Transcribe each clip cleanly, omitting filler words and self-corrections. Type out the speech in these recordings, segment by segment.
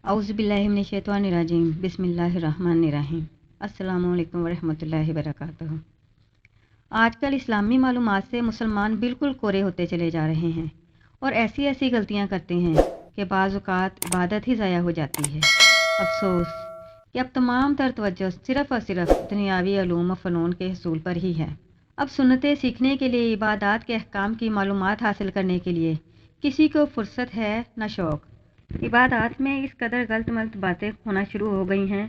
औज़ुबिल्लाहिमिनश्शैतानिर्रजीम बिस्मिल्लाहिर्रहमानिर्रहीम अस्सलामुअलैकुम वरहमतुल्लाहि वबरकातुहू। आजकल इस्लामी मालूमात से मुसलमान बिल्कुल कोरे होते चले जा रहे हैं और ऐसी ऐसी गलतियां करते हैं कि बाज़ औक़ात इबादत ही ज़ाया हो जाती है। अफसोस कि अब तमाम तर तवज्जो सिर्फ़ और सिर्फ दुनियावी उलूम व फ़नून के हसूल पर ही है। अब सुन्नतें सीखने के लिए, इबादात के अहकाम की मालूमात हासिल करने के लिए किसी को फ़ुर्सत है न शौक़। इबादात में इस कदर गलत मलत बातें होना शुरू हो गई हैं,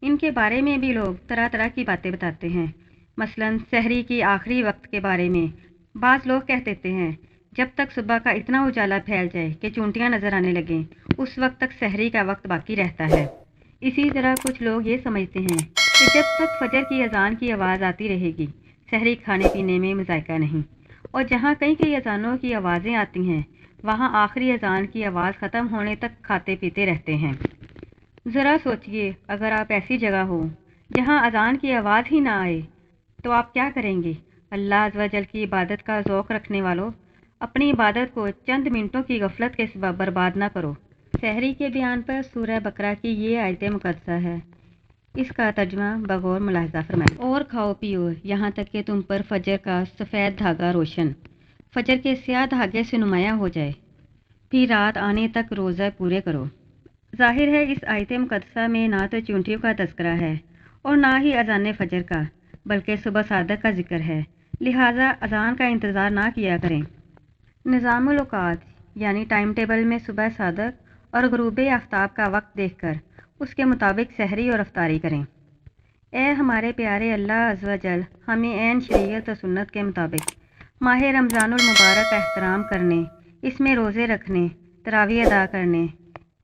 इनके बारे में भी लोग तरह तरह की बातें बताते हैं। मसलन सहरी की आखिरी वक्त के बारे में बाज़ लोग कह देते हैं जब तक सुबह का इतना उजाला फैल जाए कि चूंटियां नज़र आने लगें, उस वक्त तक सहरी का वक्त बाकी रहता है। इसी तरह कुछ लोग ये समझते हैं कि जब तक फजर की अजान की आवाज़ आती रहेगी, सहरी खाने पीने में मज़ायका नहीं। और जहाँ कई कई अजानों की आवाज़ें आती हैं, वहाँ आखिरी अजान की आवाज़ ख़त्म होने तक खाते पीते रहते हैं। ज़रा सोचिए, अगर आप ऐसी जगह हो जहाँ अजान की आवाज़ ही ना आए तो आप क्या करेंगे। अल्लाह अज़्ज़ व जल की इबादत का ज़ौक़ रखने वालों, अपनी इबादत को चंद मिनटों की गफलत के सबब बर्बाद ना करो। सहरी के बयान पर सूरह बकरा की ये आयत मुक़द्दसा है, इसका तर्जुमा बगौर मुलाहिज़ा फरमाएं। और खाओ पियो यहाँ तक कि तुम पर फजर का सफ़ेद धागा रोशन फजर के स्याह धागे से नुमायाँ हो जाए, फिर रात आने तक रोज़ा पूरे करो। ज़ाहिर है इस आयत मुक़द्दसा में ना तो चूंटियों का तज़किरा है और ना ही अज़ान फ़जर का, बल्कि सुबह सादक का जिक्र है। लिहाजा अज़ान का इंतज़ार ना किया करें। निज़ामुल औक़ात यानी टाइम टेबल में सुबह सादक और ग़ुरूब आफ्ताब का वक्त देखकर उसके मुताबिक सहरी और अफ्तारी करें। ए हमारे प्यारे अल्लाह अज़्ज़ व जल, हमें ऐन शरीयत और सुन्नत के मुताबिक माह रमज़ानुल मुबारक का एहतराम करने, इसमें रोज़े रखने, तरावी अदा करने,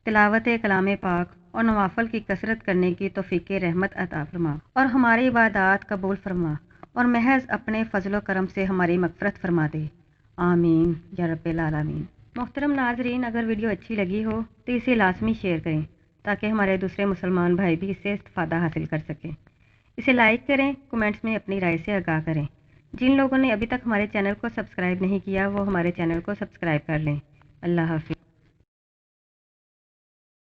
तिलावत कलाम पाक और नवाफल की कसरत करने की तौफ़ीक़ रहमत अता फरमा और हमारी इबादत कबूल फरमा और महज अपने फ़ज़ल व करम से हमारी मग़फ़िरत फरमा दे। आमीन या रब्बिल आलमीन। मोहतरम नाज़रीन, अगर वीडियो अच्छी लगी हो तो इसे लाज़मी शेयर करें ताकि हमारे दूसरे मुसलमान भाई भी इससे इस्तिफ़ादा हासिल कर सकें। इसे लाइक करें, कमेंट्स में अपनी राय से आगाह करें। जिन लोगों ने अभी तक हमारे चैनल को सब्सक्राइब नहीं किया वो हमारे चैनल को सब्सक्राइब कर लें। अल्लाह हाफ़िज़।